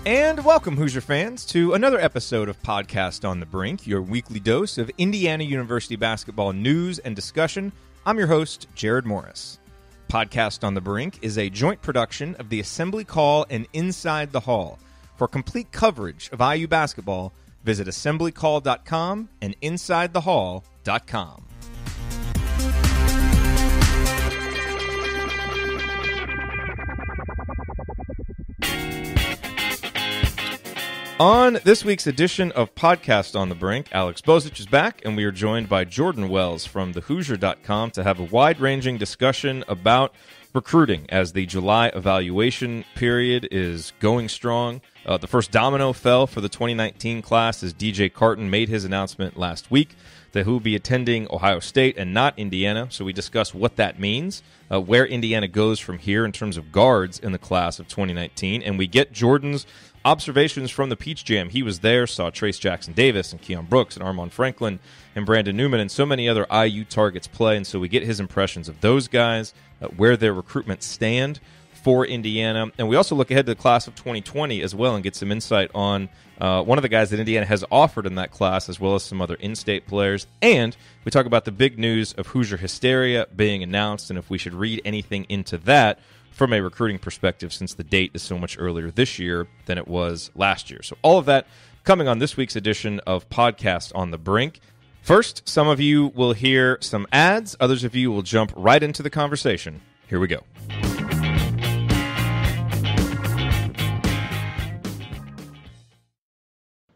And welcome, Hoosier fans, to another episode of Podcast on the Brink, your weekly dose of Indiana University basketball news and discussion. I'm your host, Jerod Morris. Podcast on the Brink is a joint production of the Assembly Call and Inside the Hall. For complete coverage of IU basketball, visit assemblycall.com and insidethehall.com. On this week's edition of Podcast on the Brink, Alex Bozich is back, and we are joined by Jordan Wells from thehoosier.com to have a wide-ranging discussion about recruiting as the July evaluation period is going strong. The first domino fell for the 2019 class as DJ Carton made his announcement last week that he will be attending Ohio State and not Indiana. So we discuss what that means, where Indiana goes from here in terms of guards in the class of 2019, and we get Jordan's observations from the Peach Jam. He was there, saw Trayce Jackson-Davis and Keon Brooks and Armon Franklin and Brandon Newman and so many other IU targets play, and so we get his impressions of those guys, where their recruitment stand for Indiana, and we also look ahead to the class of 2020 as well and get some insight on one of the guys that Indiana has offered in that class, as well as some other in-state players, and we talk about the big news of Hoosier Hysteria being announced and if we should read anything into that from a recruiting perspective, since the date is so much earlier this year than it was last year. So all of that coming on this week's edition of Podcast on the Brink. First, some of you will hear some ads. Others of you will jump right into the conversation. Here we go.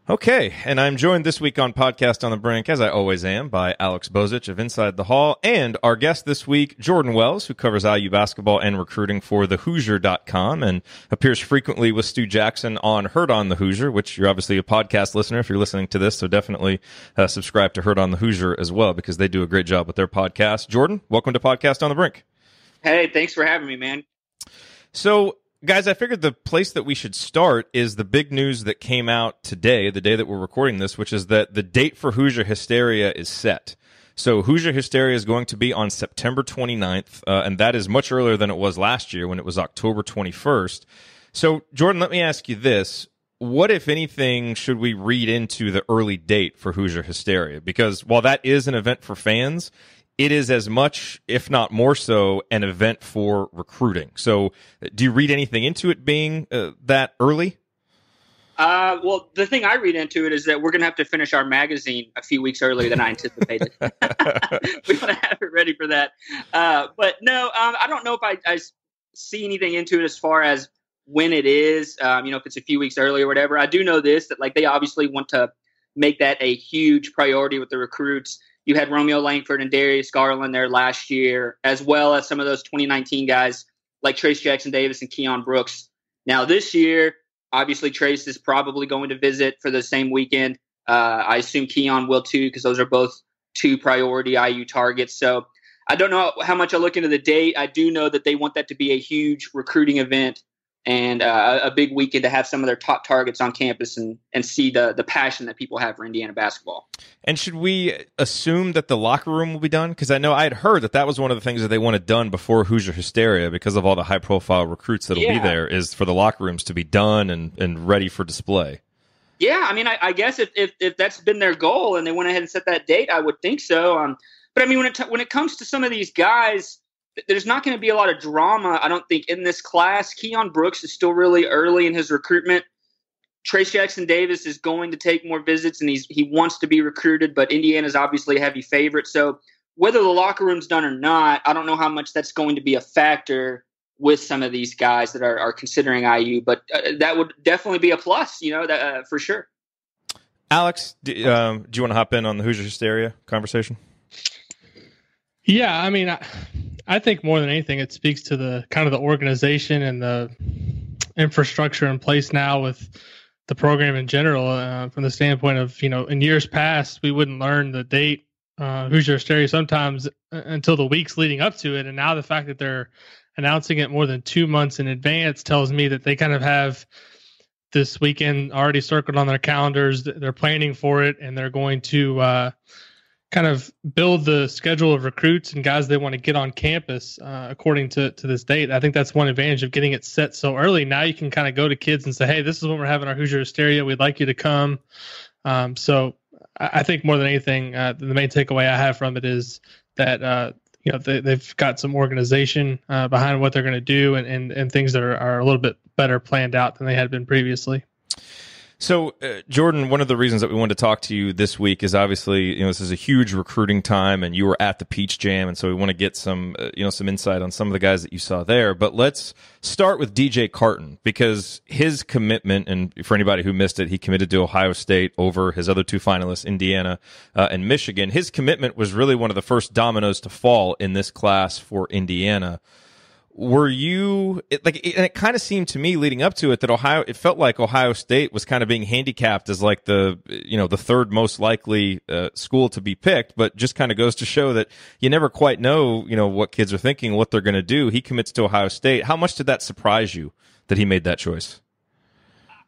Okay, and I'm joined this week on Podcast on the Brink, as I always am, by Alex Bozich of Inside the Hall, and our guest this week, Jordan Wells, who covers IU basketball and recruiting for thehoosier.com and appears frequently with Stu Jackson on Heard on the Hoosier, which you're obviously a podcast listener if you're listening to this, so definitely subscribe to Heard on the Hoosier as well, because they do a great job with their podcast. Jordan, welcome to Podcast on the Brink. Hey, thanks for having me, man. So, guys, I figured the place that we should start is the big news that came out today, the day that we're recording this, which is that the date for Hoosier Hysteria is set. So Hoosier Hysteria is going to be on September 29th, and that is much earlier than it was last year when it was October 21st. So, Jordan, let me ask you this. What, if anything, should we read into the early date for Hoosier Hysteria? Because while that is an event for fans, it is as much, if not more so, an event for recruiting. So do you read anything into it being that early? Well, the thing I read into it is that we're going to have to finish our magazine a few weeks earlier than I anticipated. We want to have it ready for that. But no, I don't know if I see anything into it as far as when it is, if it's a few weeks early or whatever. I do know this, that they obviously want to make that a huge priority with the recruits. You had Romeo Langford and Darius Garland there last year, as well as some of those 2019 guys like Trayce Jackson-Davis and Keon Brooks. Now this year, obviously Trayce is probably going to visit for the same weekend. I assume Keon will too, because those are both two priority IU targets. So I don't know how much I look into the date. I do know that they want that to be a huge recruiting event and a big weekend to have some of their top targets on campus and see the passion that people have for Indiana basketball. And should we assume that the locker room will be done? Because I know I had heard that was one of the things that they wanted done before Hoosier Hysteria, because of all the high-profile recruits that will be there, is for the locker rooms to be done and ready for display. Yeah, I mean, I guess if that's been their goal and they went ahead and set that date, I would think so. But I mean, when it comes to some of these guys, there's not going to be a lot of drama, I don't think, in this class. Keon Brooks is still really early in his recruitment. Trayce Jackson-Davis is going to take more visits, and he wants to be recruited, but Indiana's obviously a heavy favorite. So whether the locker room's done or not, I don't know how much that's going to be a factor with some of these guys that are considering IU, but that would definitely be a plus, for sure. Alex, do you want to hop in on the Hoosier Hysteria conversation? Yeah, I mean, I think more than anything, it speaks to the kind of the organization and the infrastructure in place now with the program in general, from the standpoint of, in years past, we wouldn't learn the date, Hoosier Hysteria, sometimes until the weeks leading up to it. And now the fact that they're announcing it more than 2 months in advance tells me that they kind of have this weekend already circled on their calendars. They're planning for it, and they're going to kind of build the schedule of recruits and guys they want to get on campus according to this date. I think that's one advantage of getting it set so early. Now you can kind of go to kids and say, hey, this is when we're having our Hoosier Hysteria. We'd like you to come. So I think more than anything, the main takeaway I have from it is that they've got some organization behind what they're going to do and things that are a little bit better planned out than they had been previously. So, Jordan, one of the reasons that we wanted to talk to you this week is obviously, this is a huge recruiting time, and you were at the Peach Jam, and so we want to get some, some insight on some of the guys that you saw there. But let's start with DJ Carton, because his commitment, and for anybody who missed it, he committed to Ohio State over his other two finalists, Indiana and Michigan. His commitment was really one of the first dominoes to fall in this class for Indiana. Were you and it kind of seemed to me leading up to it that it felt like Ohio State was kind of being handicapped as like the third most likely school to be picked, but just kind of goes to show that you never quite know, what kids are thinking, what they're going to do. He commits to Ohio State. How much did that surprise you that he made that choice?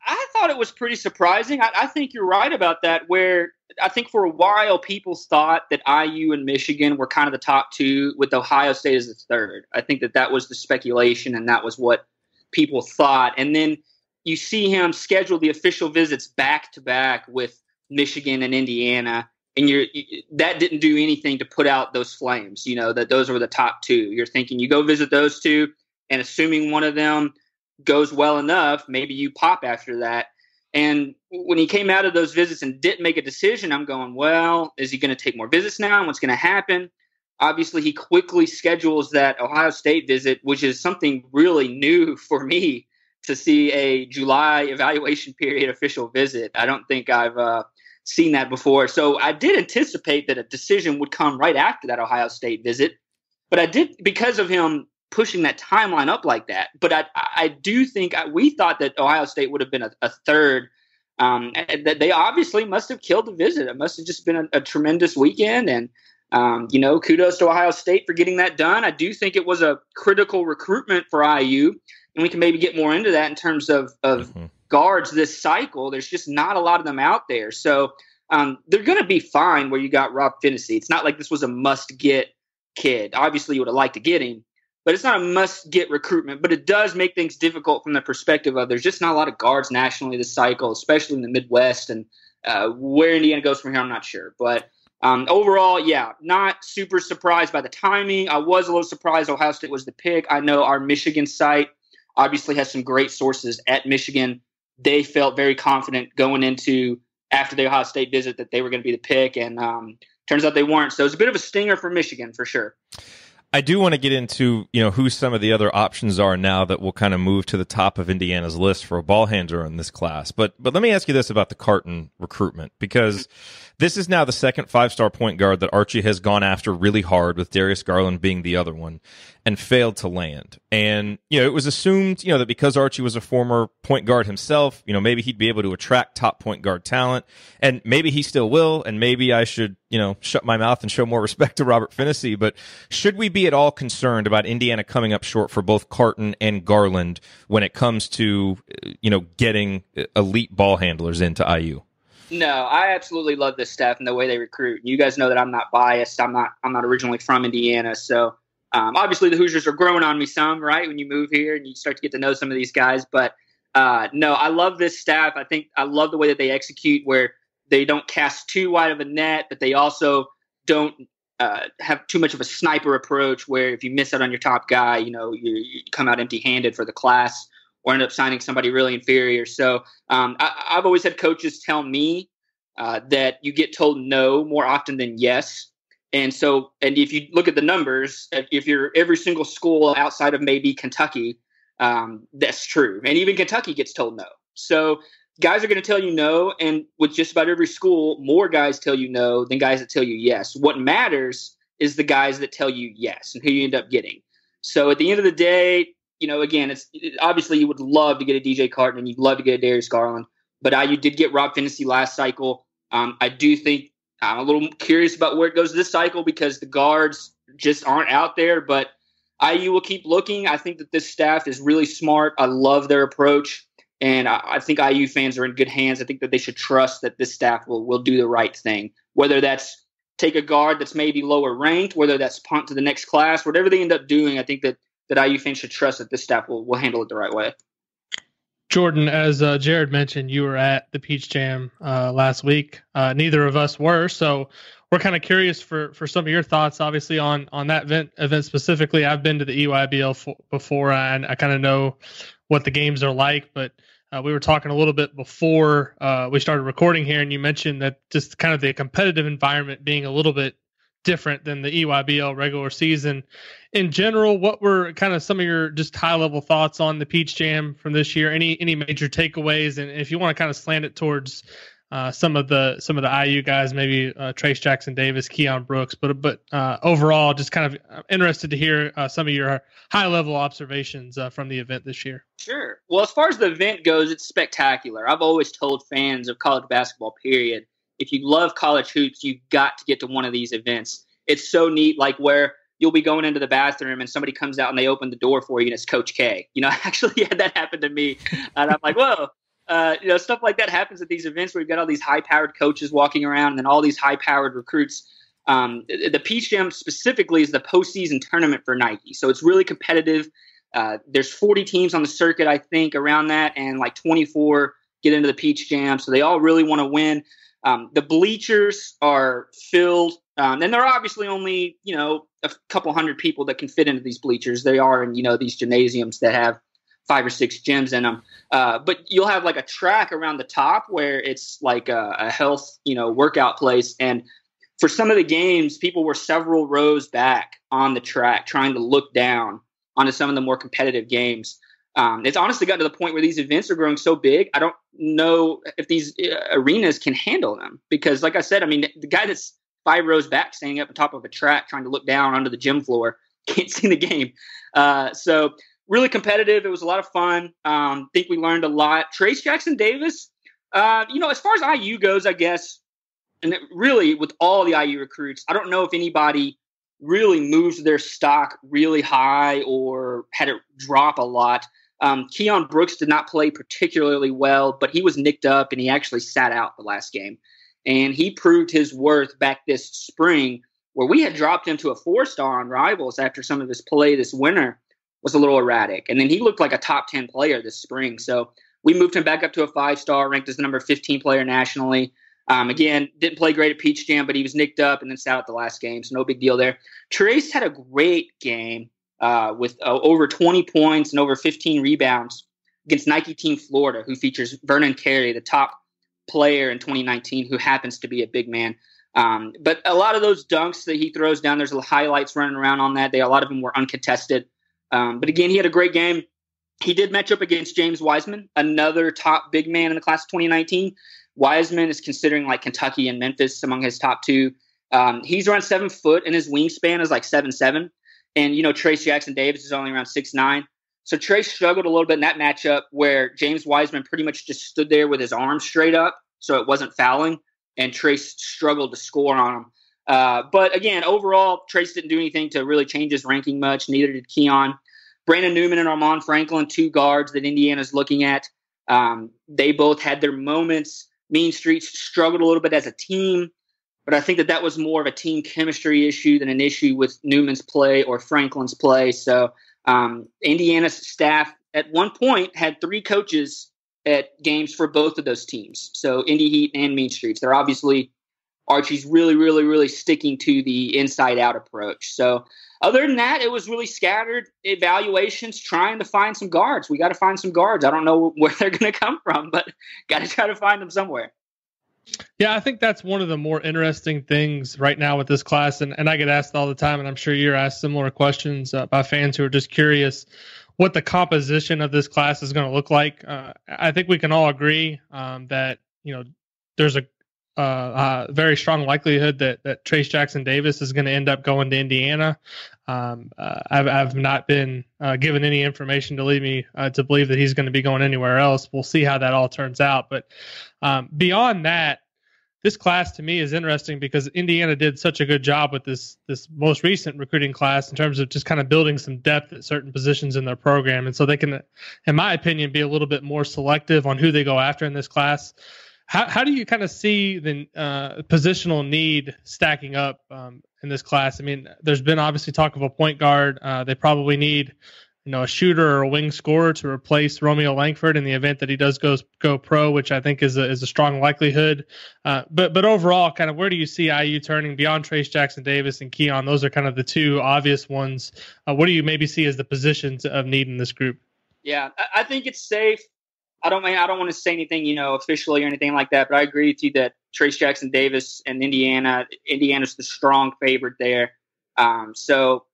I thought it was pretty surprising. I think you're right about that, where I think for a while people thought that IU and Michigan were kind of the top two, with Ohio State as the third. I think that was the speculation, and that was what people thought. And then you see him schedule the official visits back to back with Michigan and Indiana, and that didn't do anything to put out those flames, that those were the top two. You're thinking you go visit those two, and assuming one of them goes well enough, maybe you pop after that. And when he came out of those visits and didn't make a decision, I'm going, well, is he going to take more visits now? And what's going to happen? Obviously, he quickly schedules that Ohio State visit, which is something really new for me to see a July evaluation period official visit. I don't think I've seen that before. So I did anticipate that a decision would come right after that Ohio State visit. But I did, because of him pushing that timeline up like that. But I do think we thought that Ohio State would have been a third. That they obviously must have killed the visit. It must have just been a tremendous weekend. And, kudos to Ohio State for getting that done. I do think it was a critical recruitment for IU. And we can maybe get more into that in terms of guards this cycle. There's just not a lot of them out there. So they're going to be fine where you got Rob Finney. It's not like this was a must-get kid. Obviously, you would have liked to get him. But it's not a must-get recruitment. But it does make things difficult from the perspective of there's just not a lot of guards nationally this cycle, especially in the Midwest. And where Indiana goes from here, I'm not sure. But overall, yeah, not super surprised by the timing. I was a little surprised Ohio State was the pick. I know our Michigan site obviously has some great sources at Michigan. They felt very confident going into after the Ohio State visit that they were going to be the pick. And turns out they weren't. So it's a bit of a stinger for Michigan for sure. I do want to get into, who some of the other options are now that will kind of move to the top of Indiana's list for a ball handler in this class. But let me ask you this about the Carton recruitment, because this is now the second 5-star point guard that Archie has gone after really hard, with Darius Garland being the other one, and failed to land. And, it was assumed, that because Archie was a former point guard himself, maybe he'd be able to attract top point guard talent, and maybe he still will, and maybe I should, shut my mouth and show more respect to Robert Finney. But should we be at all concerned about Indiana coming up short for both Carton and Garland when it comes to, getting elite ball handlers into IU? No, I absolutely love this staff and the way they recruit. You guys know that I'm not biased. I'm not originally from Indiana, so obviously the Hoosiers are growing on me some, right? When you move here and you start to get to know some of these guys, but no, I love this staff. I love the way that they execute, where they don't cast too wide of a net, but they also don't have too much of a sniper approach, where if you miss out on your top guy, you come out empty-handed for the class, or end up signing somebody really inferior. So I've always had coaches tell me that you get told no more often than yes. And if you look at the numbers, if you're every single school outside of maybe Kentucky, that's true. And even Kentucky gets told no. So guys are going to tell you no. And with just about every school, more guys tell you no than guys that tell you yes. What matters is the guys that tell you yes and who you end up getting. So at the end of the day, again, obviously you would love to get a DJ Carton and you'd love to get a Darius Garland, but IU did get Rob Finney last cycle. I do think I'm a little curious about where it goes this cycle, because the guards just aren't out there, but IU will keep looking. I think that this staff is really smart. I love their approach, and I think IU fans are in good hands. I think that they should trust that this staff will do the right thing, whether that's take a guard that's maybe lower ranked, whether that's punt to the next class, whatever they end up doing, I think that IU fans should trust that this staff will handle it the right way. Jordan, as Jerod mentioned, you were at the Peach Jam last week. Neither of us were, so we're kind of curious for some of your thoughts, obviously, on that event specifically. I've been to the EYBL before, and I kind of know what the games are like, but we were talking a little bit before we started recording here, and you mentioned that just kind of the competitive environment being a little bit different than the EYBL regular season. In general, what were kind of some of your just high-level thoughts on the Peach Jam from this year? Any major takeaways? And if you want to kind of slant it towards some of the IU guys, maybe Trayce Jackson-Davis, Keon Brooks, but overall, just kind of interested to hear some of your high-level observations from the event this year. Sure. Well, as far as the event goes, it's spectacular. I've always told fans of college basketball, period, if you love college hoops, you've got to get to one of these events. It's so neat, like where you'll be going into the bathroom and somebody comes out and they open the door for you and it's Coach K. You know, I actually had that happen to me. And I'm like, whoa. Stuff like that happens at these events where you've got all these high-powered coaches walking around and then all these high-powered recruits. The Peach Jam specifically is the postseason tournament for Nike. So it's really competitive. There's 40 teams on the circuit, I think, around that, and like 24 get into the Peach Jam. So they all really want to win. The bleachers are filled, and there are obviously only, a couple hundred people that can fit into these bleachers. They are in, these gymnasiums that have 5 or 6 gyms in them. But you'll have like a track around the top where it's like a health, workout place. And for some of the games, people were several rows back on the track trying to look down onto some of the more competitive games. It's honestly gotten to the point where these events are growing so big, I don't know if these arenas can handle them. Because like I said, the guy that's 5 rows back standing up on top of a track trying to look down onto the gym floor can't see the game. So really competitive. It was a lot of fun. Think we learned a lot. Trayce Jackson-Davis, as far as IU goes, I guess, and really with all the IU recruits, I don't know if anybody really moves their stock really high or had it drop a lot. Keon Brooks did not play particularly well, but he was nicked up and he actually sat out the last game. And he proved his worth back this spring, where we had dropped him to a 4-star on Rivals after some of his play this winter was a little erratic. And then he looked like a top 10 player this spring. So we moved him back up to a 5-star, ranked as the number 15 player nationally. Again, didn't play great at Peach Jam, but he was nicked up and then sat out the last game, so no big deal there. Trayce had a great game with over 20 points and over 15 rebounds against Nike Team Florida, who features Vernon Carey, the top player in 2019, who happens to be a big man. But a lot of those dunks that he throws down, there's highlights running around on that. A lot of them were uncontested. But again, he had a great game. He did match up against James Wiseman, another top big man in the class of 2019. Wiseman is considering like Kentucky and Memphis among his top 2. He's around 7 foot and his wingspan is like 7'7". And, Trayce Jackson-Davis is only around 6'9". So Trayce struggled a little bit in that matchup where James Wiseman pretty much just stood there with his arms straight up so it wasn't fouling, and Trayce struggled to score on him. But again, overall, Trayce didn't do anything to really change his ranking much. Neither did Keon. Brandon Newman and Armand Franklin, 2 guards that Indiana's looking at. They both had their moments. Mean Streets struggled a little bit as a team, but I think that was more of a team chemistry issue than an issue with Newman's play or Franklin's play. So Indiana's staff at one point had 3 coaches at games for both of those teams. So Indy Heat and Mean Streets. They're obviously Archie's really, really, really sticking to the inside-out approach. So other than that, it was really scattered evaluations trying to find some guards. We got to find some guards. I don't know where they're going to come from, but got to try to find them somewhere. Yeah, I think that's one of the more interesting things right now with this class. And I get asked all the time, and I'm sure you're asked similar questions by fans who are just curious what the composition of this class is going to look like. I think we can all agree that, there's a very strong likelihood that Trayce Jackson-Davis is going to end up going to Indiana. I've not been given any information to lead me to believe that he's going to be going anywhere else. We'll see how that all turns out. But beyond that, this class to me is interesting because Indiana did such a good job with this most recent recruiting class in terms of just kind of building some depth at certain positions in their program. And so they can, in my opinion, be a little bit more selective on who they go after in this class. How do you kind of see the positional need stacking up in this class? I mean, there's been obviously talk of a point guard. They probably need, a shooter or a wing scorer to replace Romeo Langford in the event that he does go pro, which I think is a strong likelihood. But overall, kind of where do you see IU turning beyond Trayce Jackson-Davis and Keon? Those are kind of the two obvious ones. What do you maybe see as the positions of need in this group? Yeah, I think it's safe. I don't want to say anything, officially or anything like that, but I agree with you that Trayce Jackson-Davis and Indiana's the strong favorite there. So,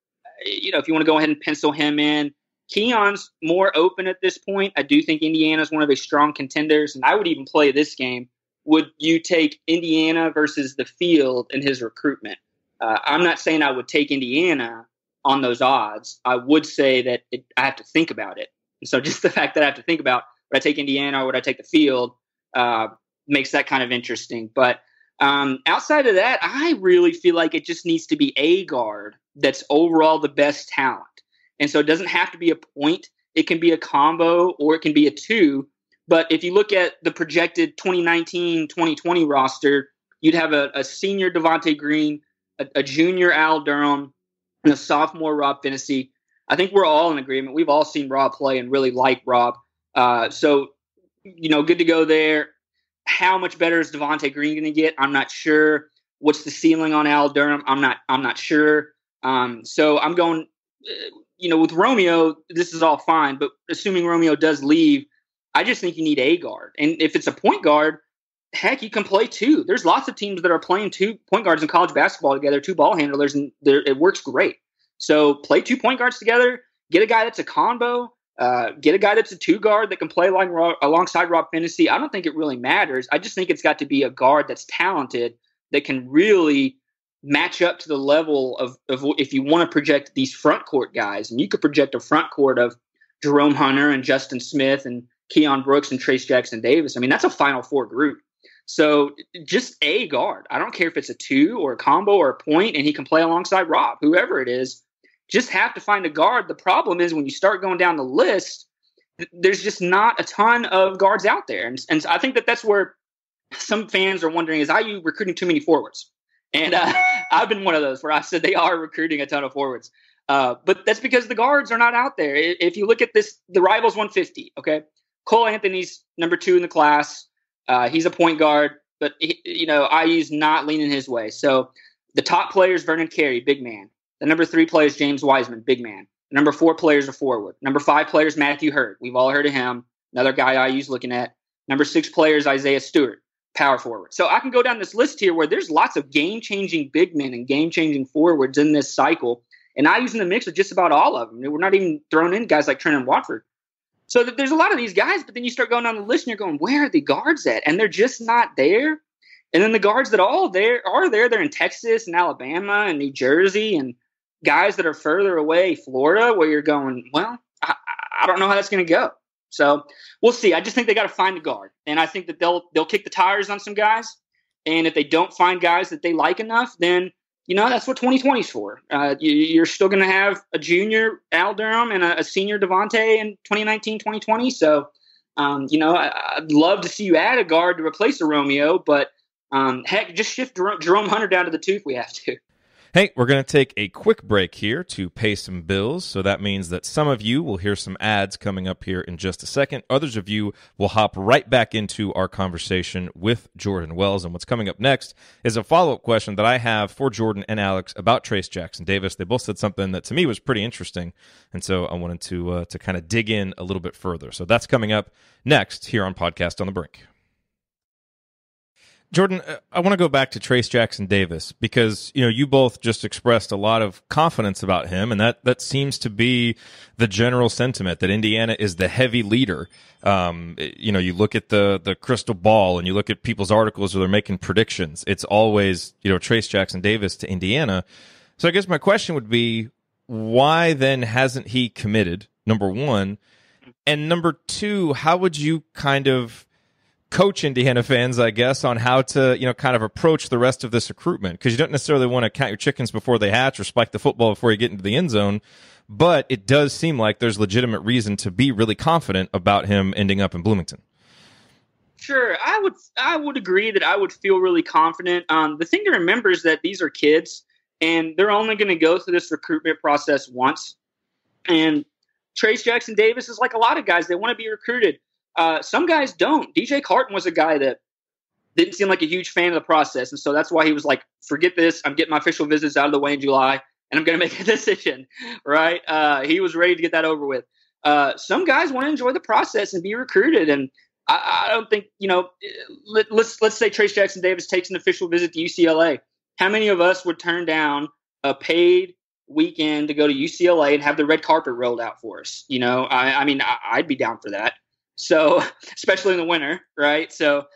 if you want to go ahead and pencil him in, Keon's more open at this point. I do think Indiana's one of the strong contenders, and I would even play this game. Would you take Indiana versus the field in his recruitment? I'm not saying I would take Indiana on those odds. I would say that I have to think about it. And so just the fact that I have to think about, would I take Indiana or would I take the field, makes that kind of interesting. But outside of that, I really feel like it just needs to be a guard that's overall the best talent. And so it doesn't have to be a point. It can be a combo or it can be a two. But if you look at the projected 2019-2020 roster, you'd have a senior Devontae Green, a junior Al Durham, and a sophomore Rob Finney. I think we're all in agreement. We've all seen Rob play and really like Rob. So, good to go there. How much better is Devontae Green going to get? I'm not sure. What's the ceiling on Al Durham? I'm not sure. So I'm going, with Romeo, this is all fine. But assuming Romeo does leave, I just think you need a guard. And if it's a point guard, heck, you can play two. There's lots of teams that are playing two point guards in college basketball together, two ball handlers, and it works great. So play 2 point guards together, get a guy that's a combo, get a guy that's a 2 guard that can play alongside Rob Finney. I don't think it really matters. I just think it's got to be a guard that's talented that can really match up to the level of if you want to project these front court guys. And you could project a front court of Jerome Hunter and Justin Smith and Keon Brooks and Trayce Jackson-Davis. I mean, that's a Final Four group. So just a guard. I don't care if it's a 2 or a combo or a point, and he can play alongside Rob, whoever it is. Just have to find a guard. The problem is when you start going down the list, there's just not a ton of guards out there. And I think that's where some fans are wondering, is IU recruiting too many forwards? And I've been one of those where I said they are recruiting a ton of forwards. But that's because the guards are not out there. If you look at this, the Rivals 150, okay? Cole Anthony's number 2 in the class. He's a point guard, but IU's not leaning his way. So the top player is Vernon Carey, big man. The number 3 player is James Wiseman, big man. The number 4 player is a forward. Number 5 player is Matthew Hurt. We've all heard of him. Another guy IU's looking at. Number 6 player is Isaiah Stewart, power forward. So I can go down this list here where there's lots of game-changing big men and game-changing forwards in this cycle. And IU's in the mix with just about all of them. We're not even throwing in guys like Trenton Watford. So there's a lot of these guys, but then you start going down the list and you're going, where are the guards at? And they're just not there. And then the guards that are there, they're in Texas and Alabama and New Jersey and guys that are further away, Florida, where you're going, well, I don't know how that's going to go. So we'll see. I just think they got to find a guard. And I think that they'll kick the tires on some guys. And if they don't find guys that they like enough, then, that's what 2020 is for. You're still going to have a junior Al Durham and a senior Devontae in 2019, 2020. So, I'd love to see you add a guard to replace a Romeo, but heck, just shift Jerome Hunter down to the 2 if we have to. Hey, we're going to take a quick break here to pay some bills, so that means that some of you will hear some ads coming up here in just a second. Others of you will hop right back into our conversation with Jordan Wells, and what's coming up next is a follow-up question that I have for Jordan and Alex about Trayce Jackson-Davis. They both said something that to me was pretty interesting, and so I wanted to kind of dig in a little bit further. So that's coming up next here on Podcast on the Brink. Jordan, I want to go back to Trayce Jackson-Davis because, you both just expressed a lot of confidence about him, and that seems to be the general sentiment, that Indiana is the heavy leader. You look at the crystal ball and you look at people's articles where they're making predictions. It's always, Trayce Jackson-Davis to Indiana. So I guess my question would be, why then hasn't he committed, number one? And number two, how would you kind of coach Indiana fans, I guess, on how to, kind of approach the rest of this recruitment? Because you don't necessarily want to count your chickens before they hatch or spike the football before you get into the end zone. But it does seem like there's legitimate reason to be really confident about him ending up in Bloomington. Sure. I would agree that I would feel really confident. The thing to remember is that these are kids and they're only going to go through this recruitment process once. And Trayce Jackson-Davis is like a lot of guys. They want to be recruited. Some guys don't. DJ Carton was a guy that didn't seem like a huge fan of the process. And so that's why he was like, forget this. I'm getting my official visits out of the way in July and I'm going to make a decision. Right. He was ready to get that over with. Some guys want to enjoy the process and be recruited. And I don't think, let's say Trayce Jackson-Davis takes an official visit to UCLA. How many of us would turn down a paid weekend to go to UCLA and have the red carpet rolled out for us? I'd be down for that. So, especially in the winter, right? So,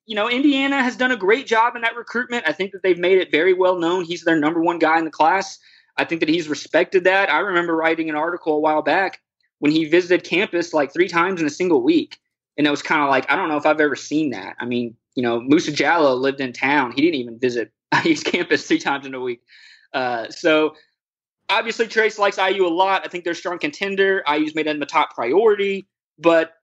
Indiana has done a great job in that recruitment. I think that they've made it very well known. He's their number one guy in the class. I think that he's respected that. I remember writing an article a while back when he visited campus like 3 times in a single week. And it was kind of like, I don't know if I've ever seen that. I mean, Musa Jallo lived in town. He didn't even visit IU's campus 3 times in a week. So obviously Trayce likes IU a lot. I think they're a strong contender. IU's made them a top priority, but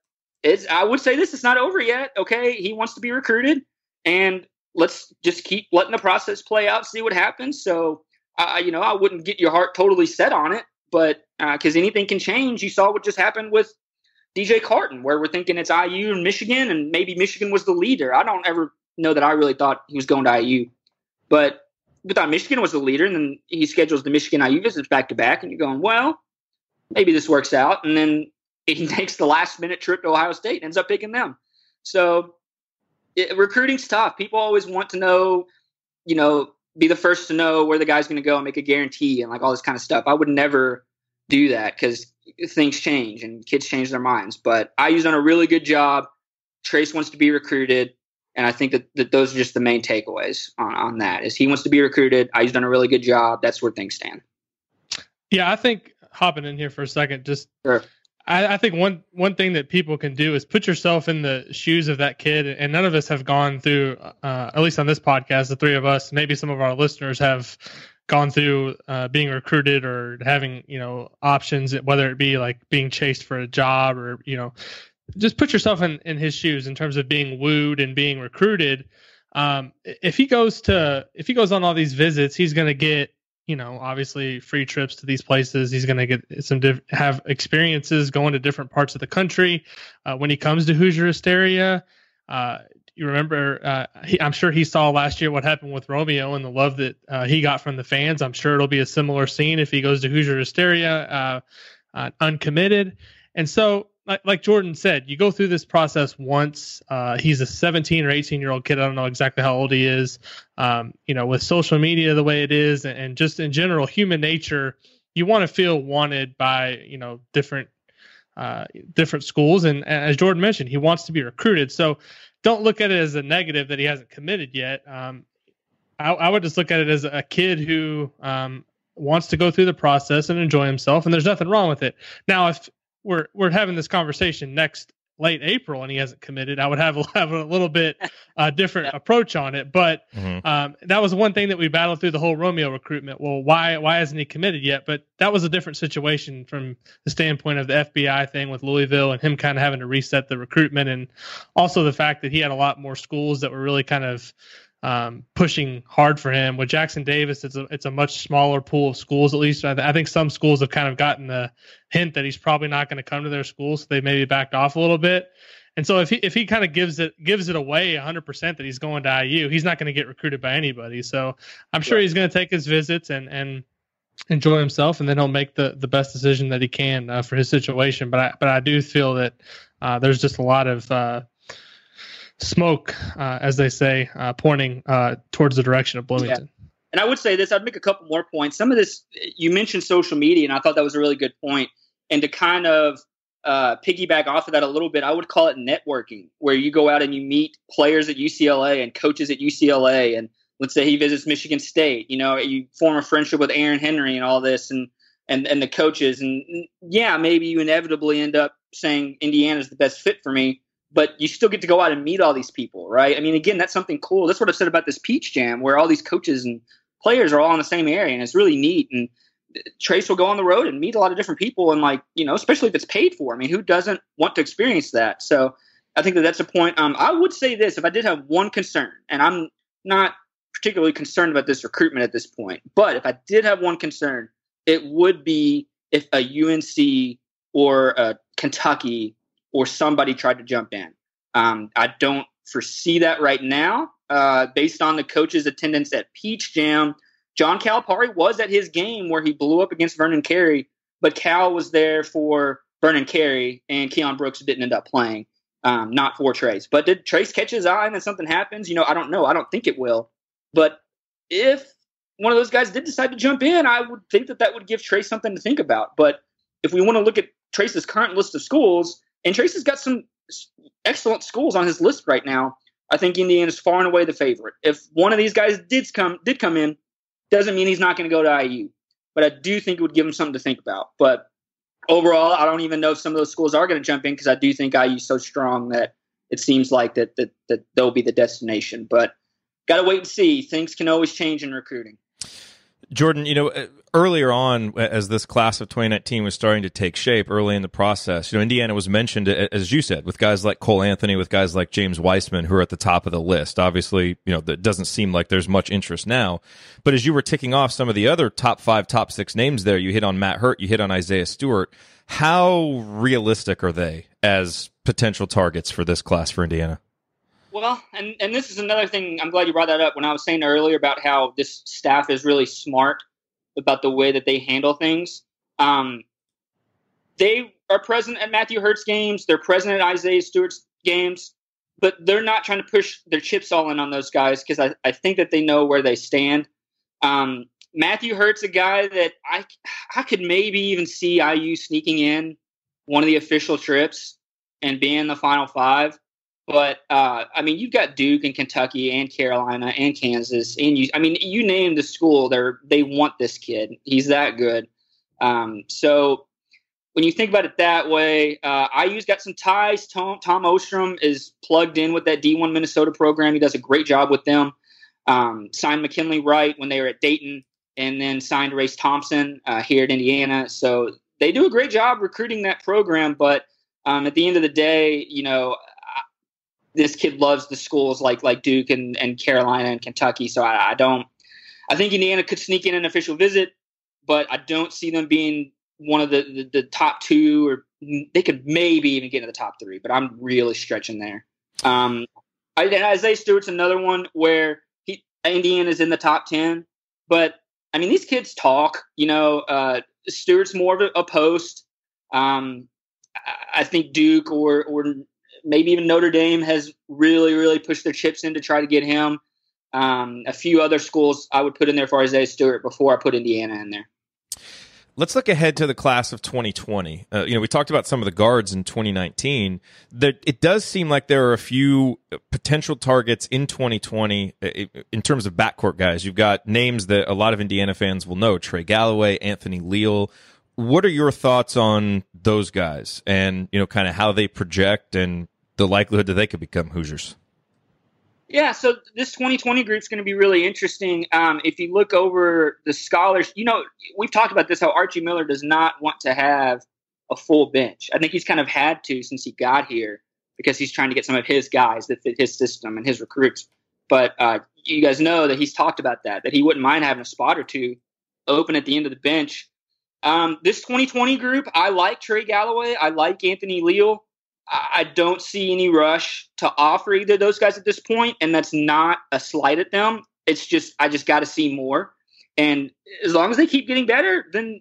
I would say this is not over yet. Okay. He wants to be recruited and let's just keep letting the process play out, see what happens. So, I wouldn't get your heart totally set on it, but because anything can change. You saw what just happened with DJ Carton, where we're thinking it's IU and Michigan, and maybe Michigan was the leader. I don't ever know that I really thought he was going to IU, but we thought Michigan was the leader, and then he schedules the Michigan IU visits back to back, and you're going, well, maybe this works out, and then he takes the last-minute trip to Ohio State and ends up picking them. So recruiting's tough. People always want to know, be the first to know where the guy's going to go and make a guarantee and like all this kind of stuff. I would never do that because things change and kids change their minds. But IU's done a really good job. Trayce wants to be recruited. And I think that those are just the main takeaways on that is he wants to be recruited. IU's done a really good job. That's where things stand. Yeah, I think hopping in here for a second, just sure. I think one thing that people can do is put yourself in the shoes of that kid. And none of us have gone through, at least on this podcast, the 3 of us, maybe some of our listeners have gone through being recruited or having, options, whether it be like being chased for a job or, just put yourself in his shoes in terms of being wooed and being recruited. If he goes on all these visits, he's going to get, obviously free trips to these places. He's going to get have experiences going to different parts of the country. When he comes to Hoosier Hysteria, you remember, I'm sure he saw last year what happened with Romeo and the love that he got from the fans. I'm sure it'll be a similar scene if he goes to Hoosier Hysteria uncommitted. And so, like Jordan said, you go through this process once. He's a 17 or 18-year-old kid. I don't know exactly how old he is. With social media the way it is, and just in general, human nature, you want to feel wanted by different schools. And as Jordan mentioned, he wants to be recruited. So don't look at it as a negative that he hasn't committed yet. I would just look at it as a kid who wants to go through the process and enjoy himself, and there's nothing wrong with it. Now, if we're having this conversation next late April and he hasn't committed, I would have a little bit different approach on it. But that was one thing that we battled through the whole Romeo recruitment. Well, why hasn't he committed yet? But that was a different situation from the standpoint of the FBI thing with Louisville and him kind of having to reset the recruitment, and also the fact that he had a lot more schools that were really kind of pushing hard for him. With Jackson-Davis, it's a much smaller pool of schools. At least I think some schools have kind of gotten the hint that he's probably not going to come to their school, so they maybe backed off a little bit. And so if he kind of gives it away 100% that he's going to IU, he's not going to get recruited by anybody. So I'm sure he's going to take his visits and enjoy himself, and then he'll make the best decision that he can for his situation. But I do feel that there's just a lot of smoke, as they say, pointing towards the direction of Bloomington. Yeah. And I would say this, I'd make a couple more points. Some of this, you mentioned social media, and I thought that was a really good point. And to kind of piggyback off of that a little bit, I would call it networking, where you go out and you meet players at UCLA and coaches at UCLA. And let's say he visits Michigan State, you form a friendship with Aaron Henry and all this and the coaches. And yeah, maybe you inevitably end up saying Indiana's the best fit for me, but you still get to go out and meet all these people, right? I mean, again, that's something cool. That's what I've said about this Peach Jam, where all these coaches and players are all in the same area, and it's really neat. And Trayce will go on the road and meet a lot of different people, and especially if it's paid for. I mean, who doesn't want to experience that? So I think that that's a point. I would say this, if I did have one concern, and I'm not particularly concerned about this recruitment at this point, but if I did have one concern, it would be if a UNC or a Kentucky or somebody tried to jump in. I don't foresee that right now. Based on the coach's attendance at Peach Jam, John Calipari was at his game where he blew up against Vernon Carey, but Cal was there for Vernon Carey, and Keon Brooks didn't end up playing, not for Trayce. But did Trayce catch his eye and then something happens? I don't know. I don't think it will. But if one of those guys did decide to jump in, I would think that would give Trayce something to think about. But if we want to look at Trayce's current list of schools, and Trayce has got some excellent schools on his list right now, I think Indiana is far and away the favorite. If one of these guys did come in, doesn't mean he's not going to go to IU. But I do think it would give him something to think about. But overall, I don't even know if some of those schools are going to jump in, because I do think IU is so strong that it seems like that they'll be the destination. But got to wait and see. Things can always change in recruiting. Jordan, earlier on, as this class of 2019 was starting to take shape early in the process, Indiana was mentioned, as you said, with guys like Cole Anthony, with guys like James Weissman, who are at the top of the list. Obviously, that doesn't seem like there's much interest now. But as you were ticking off some of the other top 5, top 6 names there, you hit on Matt Hurt, you hit on Isaiah Stewart. How realistic are they as potential targets for this class for Indiana? Well, and this is another thing, I'm glad you brought that up. When I was saying earlier about how this staff is really smart about the way that they handle things, they are present at Matthew Hurt's games. They're present at Isaiah Stewart's games, but they're not trying to push their chips all in on those guys, because I think that they know where they stand. Matthew Hurt's a guy that I could maybe even see IU sneaking in one of the official trips and being in the Final Five. But, you've got Duke and Kentucky and Carolina and Kansas. And you name the school, they want this kid. He's that good. So when you think about it that way, IU's got some ties. Tom Ostrom is plugged in with that D1 Minnesota program. He does a great job with them. Signed McKinley Wright when they were at Dayton, and then signed Race Thompson here at Indiana. So they do a great job recruiting that program. But at the end of the day, this kid loves the schools like Duke and Carolina and Kentucky. So I think Indiana could sneak in an official visit, but I don't see them being one of the top 2, or they could maybe even get into the top 3, but I'm really stretching there. Isaiah Stewart's another one where Indiana's in the top 10, but these kids talk, Stewart's more of a post. I think Duke or maybe even Notre Dame has really, really pushed their chips in to try to get him. A few other schools I would put in there for Isaiah Stewart before I put Indiana in there. Let's look ahead to the class of 2020. We talked about some of the guards in 2019. It does seem like there are a few potential targets in 2020 in terms of backcourt guys. You've got names that a lot of Indiana fans will know: Trey Galloway, Anthony Leal. What are your thoughts on those guys and, kind of how they project and the likelihood that they could become Hoosiers? Yeah, so this 2020 group is going to be really interesting. If you look over the scholars, we've talked about this, how Archie Miller does not want to have a full bench. I think he's kind of had to since he got here, because he's trying to get some of his guys that fit his system and his recruits. But you guys know that he's talked about that he wouldn't mind having a spot or two open at the end of the bench. This 2020 group, I like Trey Galloway. I like Anthony Leal. I don't see any rush to offer either of those guys at this point, and that's not a slight at them. It's just I just got to see more. And as long as they keep getting better, then,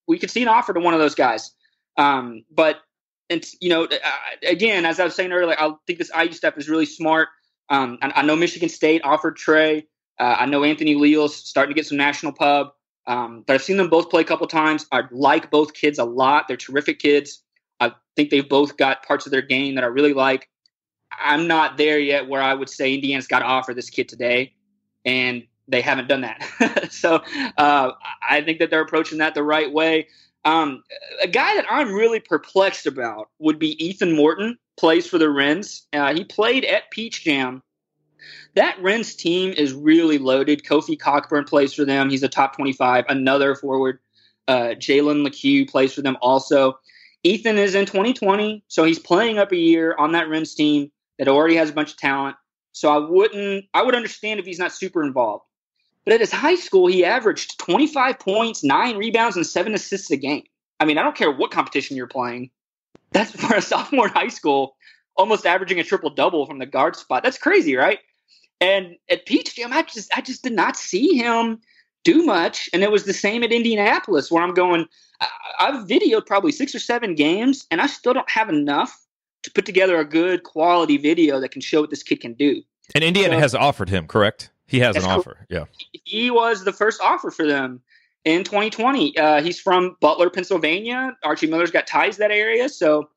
we could see an offer to one of those guys. But it's, again, as I was saying earlier, I think this IU stuff is really smart. I know Michigan State offered Trey. I know Anthony Leal's starting to get some national pub. But I've seen them both play a couple times. I like both kids a lot. They're terrific kids. I think they've both got parts of their game that I really like. I'm not there yet where I would say Indiana's got to offer this kid today, and they haven't done that. So I think that they're approaching that the right way. A guy that I'm really perplexed about would be Ethan Morton, plays for the Wrens. He played at Peach Jam. That Wrens team is really loaded. Kofi Cockburn plays for them. He's a top 25. Another forward, Jalen LeCue, plays for them also. Ethan is in 2020, so he's playing up a year on that Rims team that already has a bunch of talent. So I would understand if he's not super involved. But at his high school, he averaged 25 points, 9 rebounds, and 7 assists a game. I mean, I don't care what competition you're playing. That's for a sophomore in high school, almost averaging a triple-double from the guard spot. That's crazy, right? And at Peach Jam, I just did not see him do much. And it was the same at Indianapolis, where I'm going, I've videoed probably 6 or 7 games, and I still don't have enough to put together a good quality video that can show what this kid can do. And Indiana has offered him, correct? He has an offer, yeah. He was the first offer for them in 2020. He's from Butler, Pennsylvania. Archie Miller's got ties to that area. So,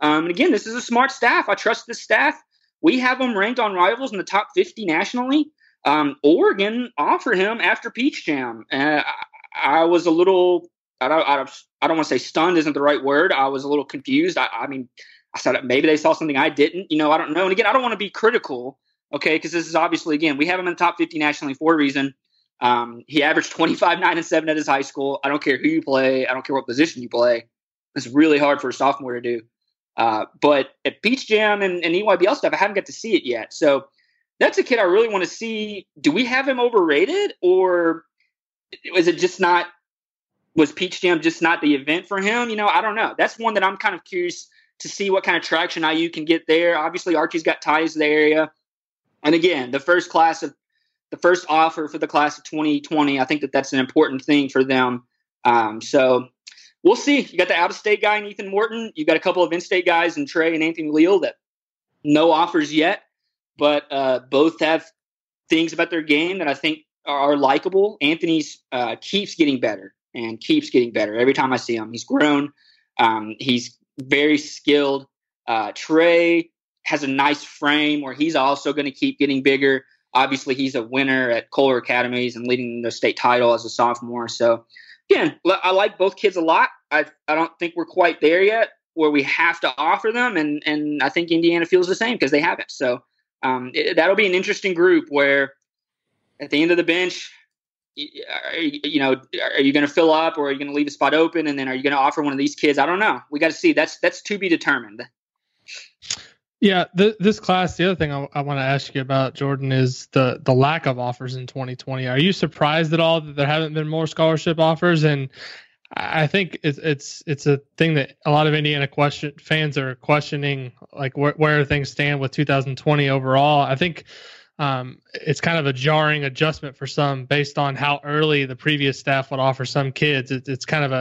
and again, this is a smart staff. I trust this staff. We have them ranked on Rivals in the top 50 nationally. Oregon offered him after Peach Jam. I was a little, I don't want to say stunned isn't the right word. I was a little confused. I mean, I thought maybe they saw something I didn't. I don't know. And again, I don't want to be critical. Okay, because this is obviously, again, we have him in the top 50 nationally for a reason. He averaged 25, 9, and 7 at his high school. I don't care who you play. I don't care what position you play. It's really hard for a sophomore to do. But at Peach Jam and EYBL stuff, I haven't got to see it yet. So that's a kid I really want to see. Do we have him overrated, or is it just not – was Peach Jam just not the event for him? I don't know. That's one that I'm kind of curious to see what kind of traction IU can get there. Obviously, Archie's got ties to the area. And again, the first offer for the class of 2020, I think that's an important thing for them. So we'll see. You got the out-of-state guy in Ethan Morton. You got a couple of in-state guys in Trey and Anthony Leal that no offers yet, but both have things about their game that I think are likable. Anthony's keeps getting better and keeps getting better every time I see him. He's grown. He's very skilled. Trey has a nice frame where he's also going to keep getting bigger. Obviously, he's a winner at Kohler Academies and leading the state title as a sophomore. So, again, I like both kids a lot. I don't think we're quite there yet where we have to offer them, and I think Indiana feels the same because they haven't. So that'll be an interesting group where at the end of the bench, are you going to fill up, or are you going to leave a spot open, and then are you going to offer one of these kids? I don't know. We got to see. That's to be determined. Yeah, this class, the other thing I want to ask you about, Jordan, is the lack of offers in 2020. Are you surprised at all that there haven't been more scholarship offers? And I think it's a thing that a lot of Indiana fans are questioning, like where things stand with 2020 overall. I think it's kind of a jarring adjustment for some based on how early the previous staff would offer some kids. It's kind of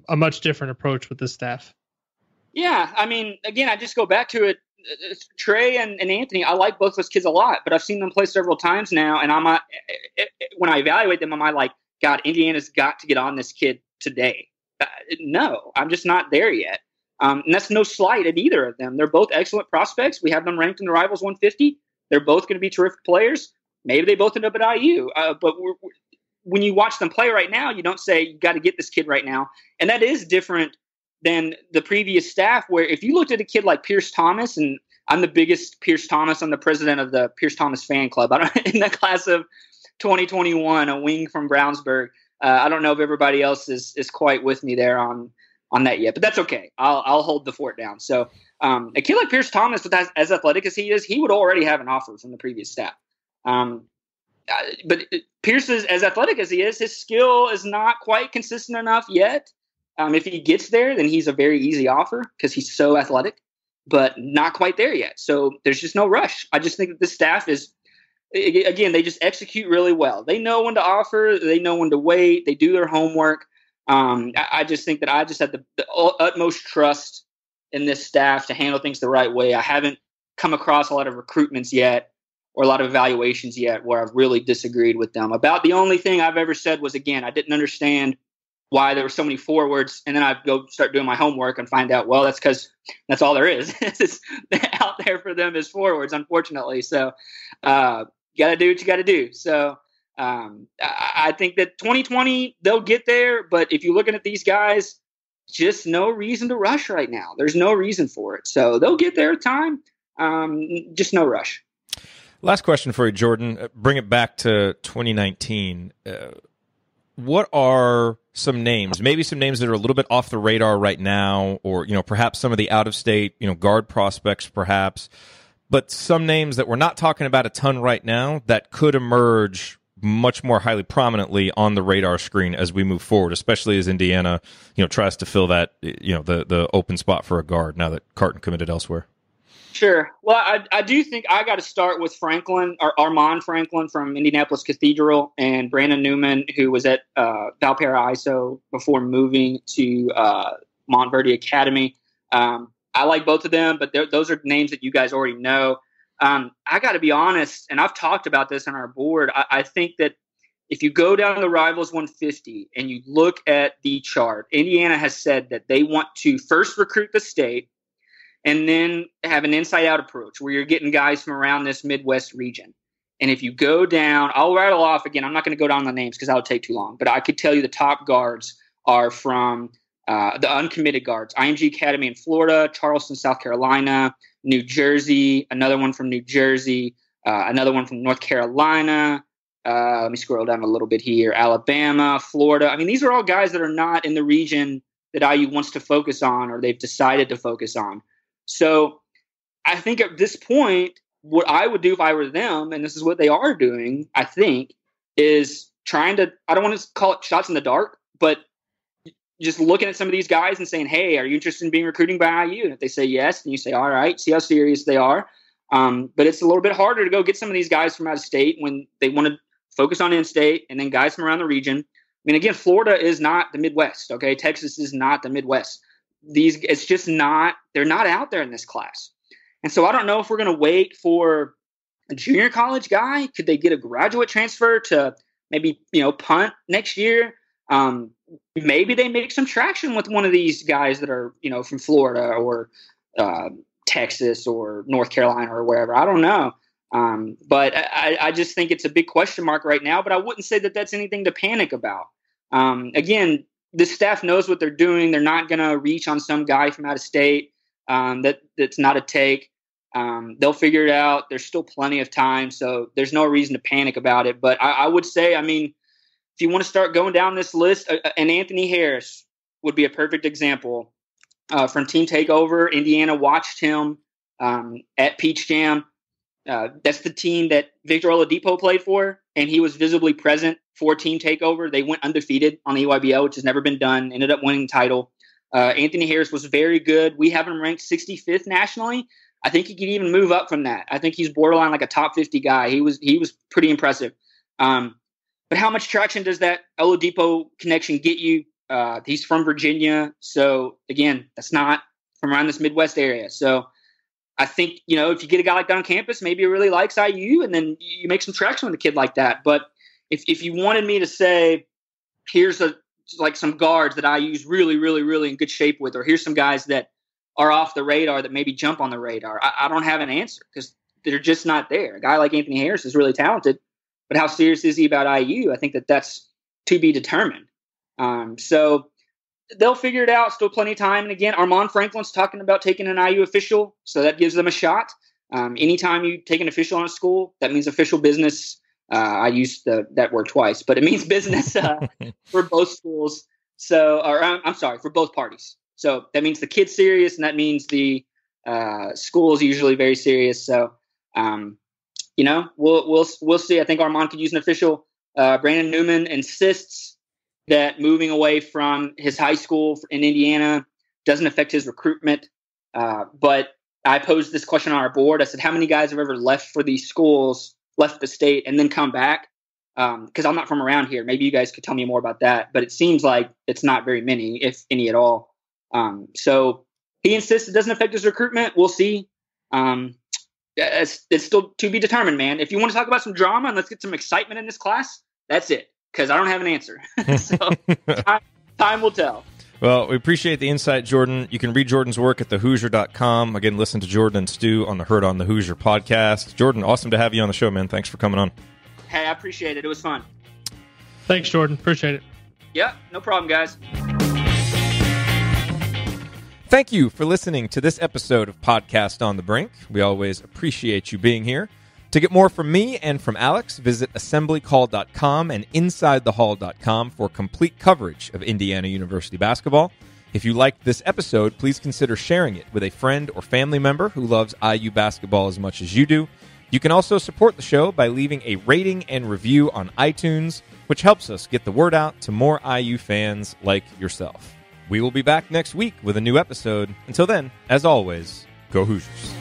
a much different approach with this staff. Yeah, I mean, again, I just go back to it. Trey and Anthony, I like both those kids a lot, but I've seen them play several times now, and when I evaluate them, I'm like, God, Indiana's got to get on this kid today. No, I'm just not there yet. And that's no slight at either of them. They're both excellent prospects. We have them ranked in the Rivals 150. They're both going to be terrific players. Maybe they both end up at IU, but when you watch them play right now, you don't say, you got to get this kid right now. And that is different than the previous staff, where if you looked at a kid like Pierce Thomas, and I'm the biggest Pierce Thomas, I'm the president of the Pierce Thomas fan club. In the class of 2021, a wing from Brownsburg. I don't know if everybody else is quite with me there on that yet, but that's okay. I'll hold the fort down. So a kid like Pierce Thomas, with as athletic as he is, he would already have an offer from the previous staff. But Pierce is as athletic as he is, his skill is not quite consistent enough yet. If he gets there, then he's a very easy offer because he's so athletic, but not quite there yet. So there's just no rush. I just think that this staff is, again, they just execute really well. They know when to offer. They know when to wait. They do their homework. I just think that I just have the utmost trust in this staff to handle things the right way. I haven't come across a lot of recruitments yet or a lot of evaluations yet where I've really disagreed with them. About the only thing I've ever said was, again, I didn't understand why there were so many forwards, and then I'd go start doing my homework and find out, well, that's because that's all there is. It's out there for them as forwards, unfortunately. So you got to do what you got to do. So I think that 2020, they'll get there, but if you're looking at these guys, just no reason to rush right now. There's no reason for it. So they'll get there in time, just no rush. Last question for you, Jordan. Bring it back to 2019. what are some names, maybe some names that are a little bit off the radar right now, or, perhaps some of the out-of-state, guard prospects perhaps, but some names that we're not talking about a ton right now that could emerge much more highly prominently on the radar screen as we move forward, especially as Indiana, tries to fill that, the open spot for a guard now that Carton committed elsewhere? Sure. Well, I do think I got to start with Armand Franklin from Indianapolis Cathedral, and Brandon Newman, who was at Valparaiso before moving to Montverde Academy. I like both of them, but those are names that you guys already know. I got to be honest, and I've talked about this on our board. I think that if you go down the Rivals 150 and you look at the chart, Indiana has said that they want to first recruit the state and then have an inside-out approach where you're getting guys from around this Midwest region. And if you go down, I'll rattle off again. I'm not going to go down the names because that would take too long. But I could tell you the top guards are from the uncommitted guards: IMG Academy in Florida, Charleston, South Carolina, New Jersey, another one from New Jersey, another one from North Carolina. Let me scroll down a little bit here. Alabama, Florida. I mean, these are all guys that are not in the region that IU wants to focus on or they've decided to focus on. So I think at this point, what I would do if I were them, and this is what they are doing, I think, is trying to, I don't want to call it shots in the dark, but just looking at some of these guys and saying, hey, are you interested in being recruiting by IU? And if they say yes, then you say, all right, see how serious they are. But it's a little bit harder to go get some of these guys from out of state when they want to focus on in-state, and then guys from around the region. I mean, again, Florida is not the Midwest, okay? Texas is not the Midwest. It's just not, they're not out there in this class. And so I don't know if we're going to wait for a junior college guy. Could they get a graduate transfer to maybe, punt next year? Maybe they make some traction with one of these guys that are, from Florida or Texas or North Carolina or wherever. I don't know. But I just think it's a big question mark right now, but I wouldn't say that that's anything to panic about. Again, this staff knows what they're doing. They're not going to reach on some guy from out of state that's not a take. They'll figure it out. There's still plenty of time, so there's no reason to panic about it. But I would say, I mean, if you want to start going down this list, and Anthony Harris would be a perfect example. From Team Takeover, Indiana watched him at Peach Jam. That's the team that Victor Oladipo played for, and he was visibly present for Team Takeover. They went undefeated on the EYBL, which has never been done, ended up winning the title. Anthony Harris was very good. We have him ranked 65th nationally. I think he could even move up from that. I think he's borderline like a top 50 guy. He was pretty impressive. But how much traction does that Oladipo connection get you? He's from Virginia. So, again, that's not from around this Midwest area. So, I think, if you get a guy like that on campus, maybe he really likes IU, and then you make some traction with a kid like that. But if you wanted me to say, here's some guards that IU's really, really, really in good shape with, or here's some guys that are off the radar that maybe jump on the radar, I don't have an answer because they're just not there. A guy like Anthony Harris is really talented, but how serious is he about IU? I think that's to be determined. So they'll figure it out. Still plenty of time. And again, Armand Franklin's talking about taking an IU official, so that gives them a shot. Anytime you take an official on a school, that means official business. I used that word twice, but it means business for both schools. So, I'm sorry, for both parties. So that means the kid's serious, and that means the school is usually very serious. So, we'll see. I think Armand could use an official. Brandon Newman insists that moving away from his high school in Indiana doesn't affect his recruitment. But I posed this question on our board. I said, how many guys have ever left for these schools, left the state, and then come back? Because I'm not from around here. Maybe you guys could tell me more about that. But it seems like it's not very many, if any at all. So he insists it doesn't affect his recruitment. We'll see. It's still to be determined, man. If you want to talk about some drama and let's get some excitement in this class, that's it. Because I don't have an answer. So time will tell. Well, we appreciate the insight, Jordan. You can read Jordan's work at thehoosier.com. Again, listen to Jordan and Stu on the Heard on the Hoosier podcast. Jordan, awesome to have you on the show, man. Thanks for coming on. Hey, I appreciate it. It was fun. Thanks, Jordan. Appreciate it. Yeah, no problem, guys. Thank you for listening to this episode of Podcast on the Brink. We always appreciate you being here. To get more from me and from Alex, visit assemblycall.com and insidethehall.com for complete coverage of Indiana University basketball. If you liked this episode, please consider sharing it with a friend or family member who loves IU basketball as much as you do. You can also support the show by leaving a rating and review on iTunes, which helps us get the word out to more IU fans like yourself. We will be back next week with a new episode. Until then, as always, go Hoosiers.